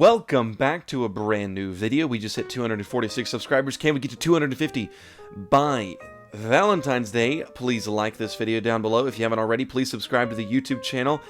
Welcome back to a brand new video. We just hit 246 subscribers. Can we get to 250 by Valentine's Day? Please like this video down below. If you haven't already, please subscribe to the YouTube channel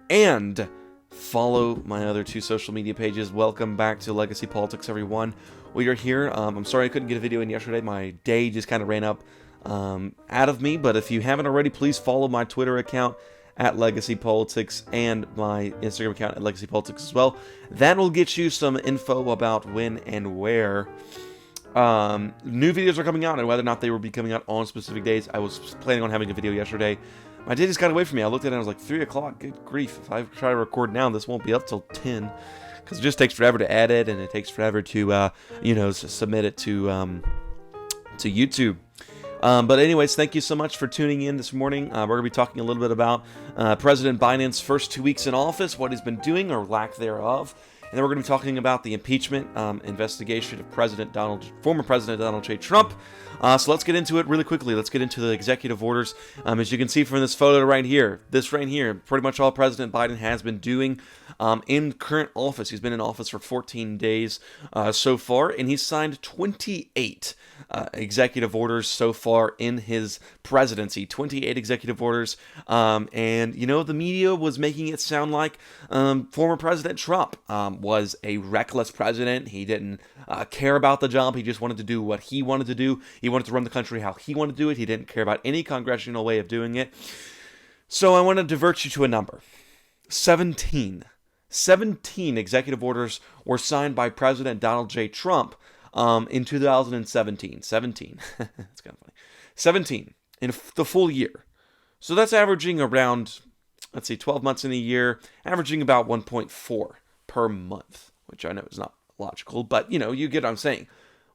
and follow my other two social media pages. Welcome back to Legacy Politics, everyone. We are here. I'm sorry I couldn't get a video in yesterday. My day just kind of ran up out of me, but if you haven't already, please follow my Twitter account at Legacy Politics and my Instagram account at Legacy Politics as well. That will get you some info about when and where new videos are coming out and whether or not they will be coming out on specific days. I was planning on having a video yesterday. My day just got away from me. I looked at it and I was like, 3 o'clock, good grief. If I try to record now, this won't be up till 10. Because it just takes forever to edit and it takes forever to, submit it to YouTube. But anyways, thank you so much for tuning in this morning. We're going to be talking a little bit about President Biden's first 2 weeks in office, what he's been doing or lack thereof. And then we're going to be talking about the impeachment investigation of former President Donald J. Trump. So let's get into it really quickly. Let's get into the executive orders. As you can see from this photo right here, pretty much all President Biden has been doing in current office. He's been in office for 14 days so far, and he's signed 28 executive orders so far in his presidency. 28 executive orders. And, the media was making it sound like former President Trump was a reckless president. He didn't care about the job. He just wanted to do what he wanted to do. He wanted to run the country how he wanted to do it. He didn't care about any congressional way of doing it. So I want to divert you to a number. 17. 17 executive orders were signed by President Donald J. Trump in 2017. 17. That's kind of funny. 17 in the full year. So that's averaging around, 12 months in a year, averaging about 1.4 per month, which I know is not logical, but, you get what I'm saying.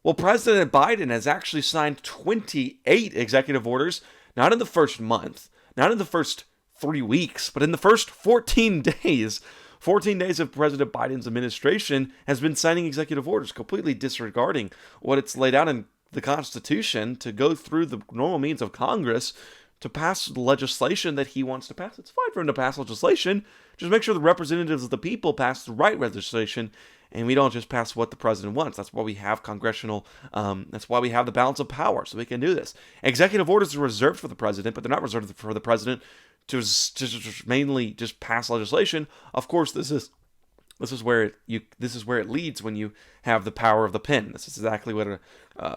Well, President Biden has actually signed 28 executive orders, not in the first month, not in the first 3 weeks, but in the first 14 days. 14 days of President Biden's administration has been signing executive orders, completely disregarding what it's laid out in the Constitution to go through the normal means of Congress to pass legislation that he wants to pass. It's fine for him to pass legislation. Just make sure the representatives of the people pass the right legislation, and we don't just pass what the president wants. That's why we have that's why we have the balance of power, so we can do this. Executive orders are reserved for the president, but they're not reserved for the president to mainly just pass legislation. Of course, this is where it leads when you have the power of the pen. This is exactly what a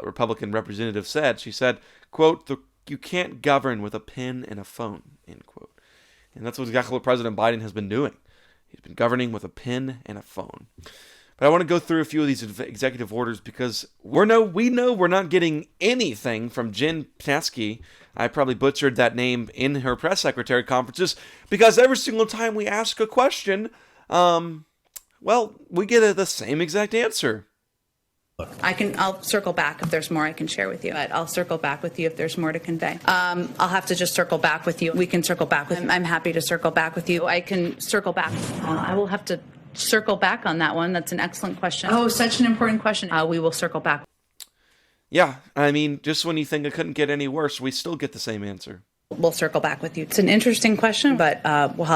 Republican representative said. She said, quote, "You can't govern with a pen and a phone," end quote. And that's exactly what President Biden has been doing. He's been governing with a pen and a phone. But I want to go through a few of these executive orders because we know we're not getting anything from Jen Psaki. I probably butchered that name in her press secretary conferences because every single time we ask a question, we get the same exact answer. I'll circle back if there's more I can share with you. But I'll circle back with you if there's more to convey. I'll have to just circle back with you. We can circle back with you. I'm happy to circle back with you. I can circle back. I will have to circle back on that one. That's an excellent question. Oh, such an important question. We will circle back. Yeah, just when you think it couldn't get any worse, we still get the same answer. We'll circle back with you. It's an interesting question, but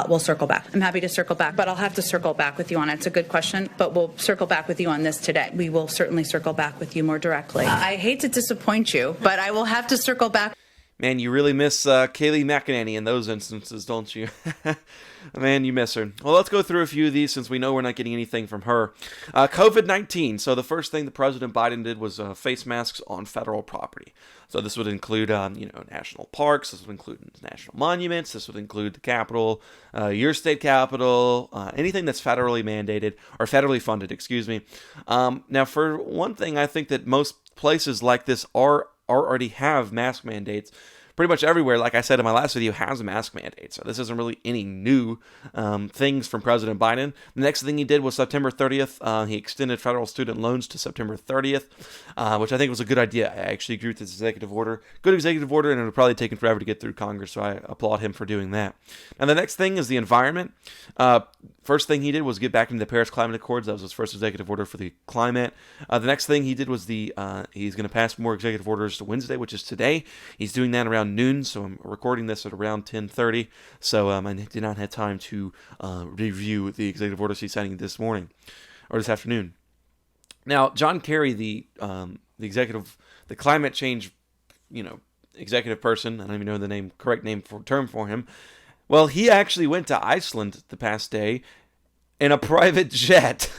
we'll circle back. I'm happy to circle back, but I'll have to circle back with you on it. It's a good question, but we'll circle back with you on this today. We will certainly circle back with you more directly. I hate to disappoint you, but I will have to circle back. Man, you really miss Kayleigh McEnany in those instances, don't you? Man, you miss her. Well, let's go through a few of these since we know we're not getting anything from her. COVID-19. So the first thing that President Biden did was face masks on federal property. So this would include, national parks. This would include national monuments. This would include the Capitol, your state capitol, anything that's federally mandated or federally funded, excuse me. Now, for one thing, I think that most places like this already have mask mandates. Pretty much everywhere, like I said in my last video, has a mask mandate. So this isn't really any new things from President Biden. The next thing he did was September 30th. He extended federal student loans to September 30th, which I think was a good idea. I actually agree with this executive order. Good executive order, and it would probably taken forever to get through Congress, so I applaud him for doing that. And the next thing is the environment. First thing he did was get back into the Paris Climate Accords. That was his first executive order for the climate. The next thing he did was he's going to pass more executive orders to Wednesday, which is today. He's doing that around noon, so I'm recording this at around 10:30. So I did not have time to review the executive orders he's signing this morning. or this afternoon. Now, John Kerry, the climate change, executive person. I don't even know the correct term for him. Well, he actually went to Iceland the past day in a private jet.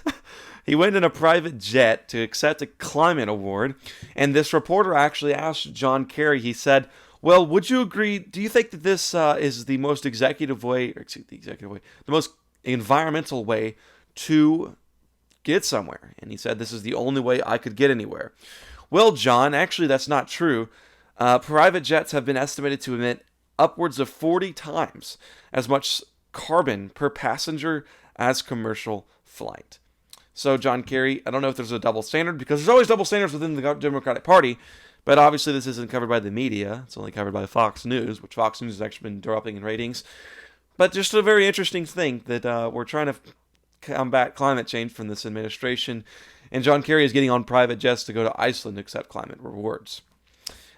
He went in a private jet to accept a climate award, and this reporter actually asked John Kerry. He said, "Well, would you agree? Do you think that this is the most the most environmental way to get somewhere?" And he said, "This is the only way I could get anywhere." Well, John, actually, that's not true. Private jets have been estimated to emit upwards of 40 times as much carbon per passenger as commercial flight. So, John Kerry, I don't know if there's a double standard, because there's always double standards within the Democratic Party, but obviously this isn't covered by the media. It's only covered by Fox News, which Fox News has actually been dropping in ratings. But just a very interesting thing that we're trying to combat climate change from this administration, and John Kerry is getting on private jets to go to Iceland to accept climate rewards.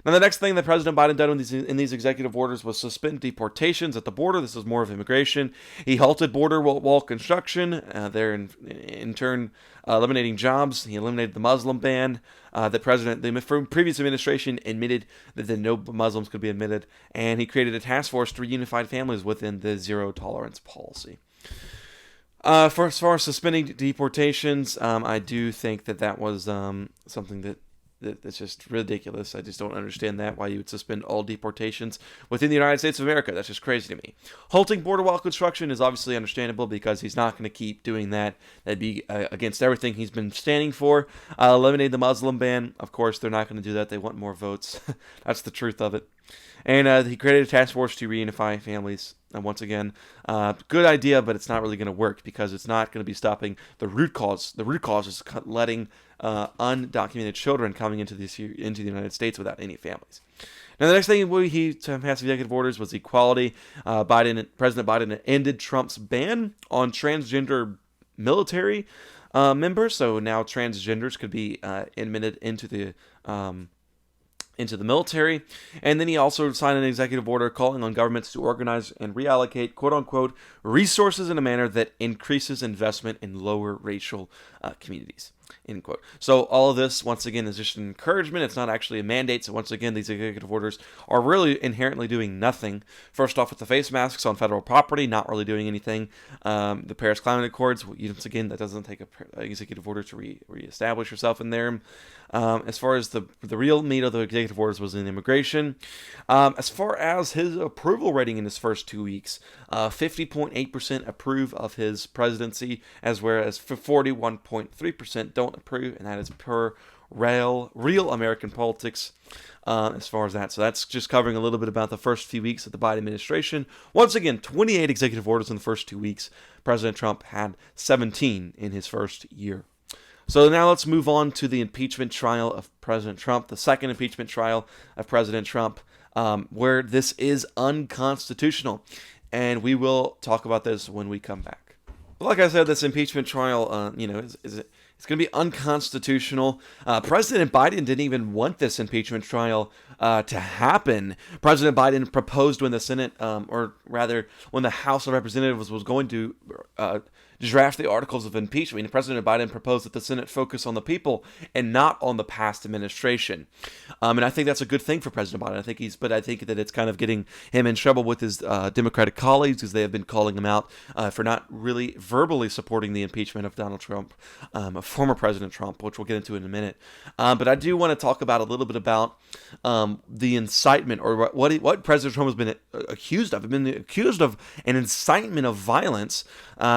Now, the next thing that President Biden did in these executive orders was suspend deportations at the border. This is more of immigration. He halted border wall construction, there in turn eliminating jobs. He eliminated the Muslim ban. The previous administration admitted that no Muslims could be admitted, and he created a task force to reunify families within the zero tolerance policy. As far as suspending deportations, I do think that was something that's just ridiculous. I just don't understand why you would suspend all deportations within the United States of America. That's just crazy to me. Halting border wall construction is obviously understandable, because he's not going to keep doing that. That'd be against everything he's been standing for. Eliminate the Muslim ban. Of course, they're not going to do that. They want more votes. That's the truth of it. And he created a task force to reunify families. And once again, good idea, but it's not really going to work, because it's not going to be stopping the root cause. The root cause is letting undocumented children coming into the United States without any families. Now, the next thing he passed executive orders was equality. President Biden ended Trump's ban on transgender military members, so now transgenders could be admitted into the military. And then he also signed an executive order calling on governments to organize and reallocate, quote-unquote, resources in a manner that increases investment in lower racial communities, end quote. So all of this, once again, is just an encouragement. It's not actually a mandate. So once again, these executive orders are really inherently doing nothing. First off, with the face masks on federal property, not really doing anything. The Paris Climate Accords, once again, that doesn't take an executive order to reestablish yourself in there. As far as the real meat of the executive orders was in immigration. As far as his approval rating in his first 2 weeks, 50.8% approve of his presidency, whereas 41.3% don't approve, and that is per real American politics as far as that. So that's just covering a little bit about the first few weeks of the Biden administration. Once again, 28 executive orders in the first 2 weeks. President Trump had 17 in his first year. So now let's move on to the impeachment trial of President Trump, the second impeachment trial of President Trump, where this is unconstitutional. And we will talk about this when we come back. But like I said, this impeachment trial, it's going to be unconstitutional. President Biden didn't even want this impeachment trial to happen. President Biden proposed when the Senate, or rather when the House of Representatives was going to draft the articles of impeachment, President Biden proposed that the Senate focus on the people and not on the past administration. And I think that's a good thing for President Biden. I think that it's kind of getting him in trouble with his Democratic colleagues, because they have been calling him out for not really verbally supporting the impeachment of Donald Trump, former President Trump, which we'll get into in a minute. But I do want to talk about a little bit about the incitement, or what President Trump has been accused of. He's been accused of an incitement of violence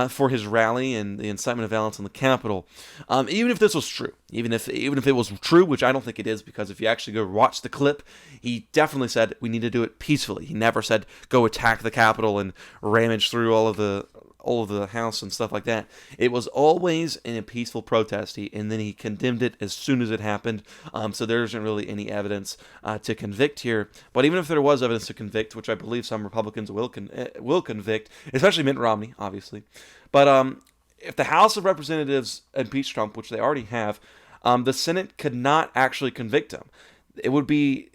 for his rally and the incitement of violence on the Capitol. Even if this was true, even if it was true, which I don't think it is, because if you actually go watch the clip, he definitely said we need to do it peacefully. He never said go attack the Capitol and ramage through all of the House and stuff like that. It was always in a peaceful protest, and then he condemned it as soon as it happened. So there isn't really any evidence to convict here. But even if there was evidence to convict, which I believe some Republicans will convict, especially Mitt Romney, obviously. But if the House of Representatives impeach Trump, which they already have, the Senate could not actually convict him. It would be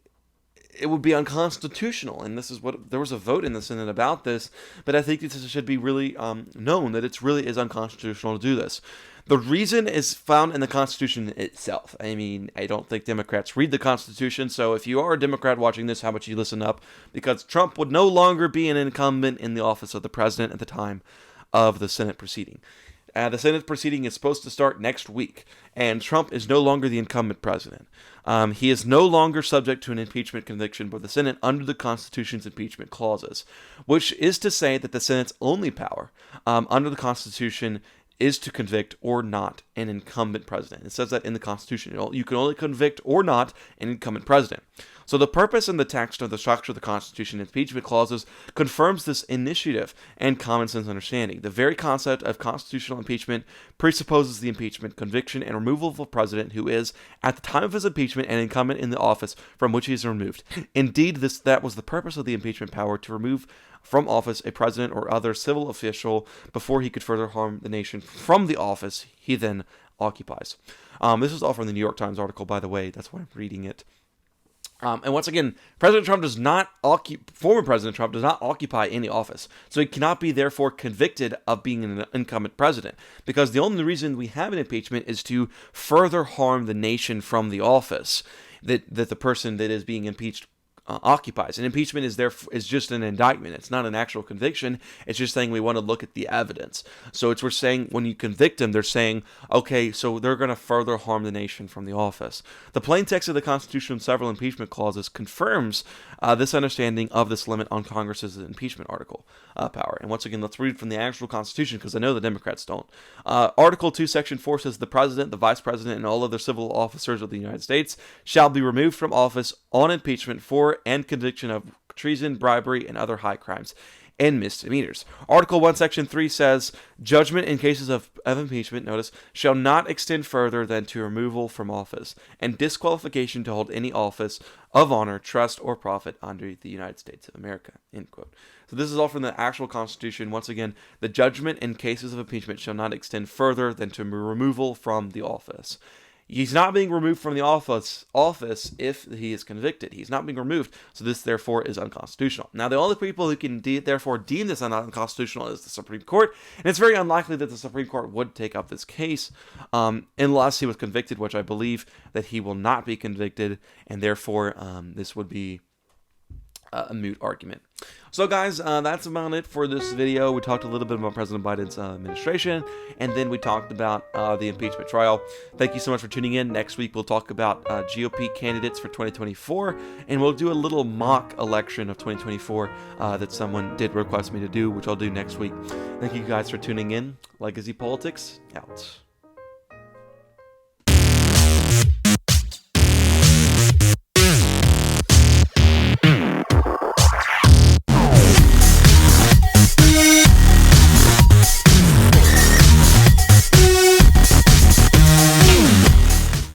it would be unconstitutional, and this is what there was a vote in the Senate about this. But I think this should be really known that it really is unconstitutional to do this. The reason is found in the Constitution itself. I mean, I don't think Democrats read the Constitution, so if you are a Democrat watching this, how about you listen up? Because Trump would no longer be an incumbent in the office of the president at the time of the Senate proceeding. The Senate proceeding is supposed to start next week, and Trump is no longer the incumbent president. He is no longer subject to an impeachment conviction by the Senate under the Constitution's impeachment clauses, which is to say that the Senate's only power under the Constitution is to convict or not an incumbent president. It says that in the Constitution. You can only convict or not an incumbent president. So the purpose and the text of the structure of the Constitution impeachment clauses confirms this initiative and common sense understanding. The very concept of constitutional impeachment presupposes the impeachment, conviction, and removal of a president who is, at the time of his impeachment, an incumbent in the office from which he is removed. Indeed, that was the purpose of the impeachment power, to remove from office a president or other civil official before he could further harm the nation from the office he then occupies. This is all from the New York Times article, by the way. That's why I'm reading it. And once again, former President Trump does not occupy any office, so he cannot be therefore convicted of being an incumbent president, because the only reason we have an impeachment is to further harm the nation from the office that the person that is being impeached occupies. And impeachment is just an indictment. It's not an actual conviction. It's just saying we want to look at the evidence. So we're saying when you convict them, they're saying, okay, so they're going to further harm the nation from the office. The plain text of the Constitution and several impeachment clauses confirms this understanding of this limit on Congress's impeachment article power. And once again, let's read from the actual Constitution, because I know the Democrats don't. Article 2, Section 4 says the President, the Vice President, and all other civil officers of the United States shall be removed from office on impeachment for and conviction of treason, bribery, and other high crimes and misdemeanors. Article 1, Section 3 says, judgment in cases of impeachment, notice, shall not extend further than to removal from office and disqualification to hold any office of honor, trust, or profit under the United States of America, end quote. So this is all from the actual Constitution. Once again, the judgment in cases of impeachment shall not extend further than to removal from the office. He's not being removed from the office if he is convicted. He's not being removed, so this therefore is unconstitutional. Now, the only people who can therefore deem this unconstitutional is the Supreme Court, and it's very unlikely that the Supreme Court would take up this case unless he was convicted, which I believe that he will not be convicted, and therefore this would be a moot argument. So guys, that's about it for this video. We talked a little bit about President Biden's administration, and then we talked about the impeachment trial. Thank you so much for tuning in. Next week we'll talk about GOP candidates for 2024, and we'll do a little mock election of 2024 that someone did request me to do, which I'll do next week. Thank you guys for tuning in. Legacy Politics, out.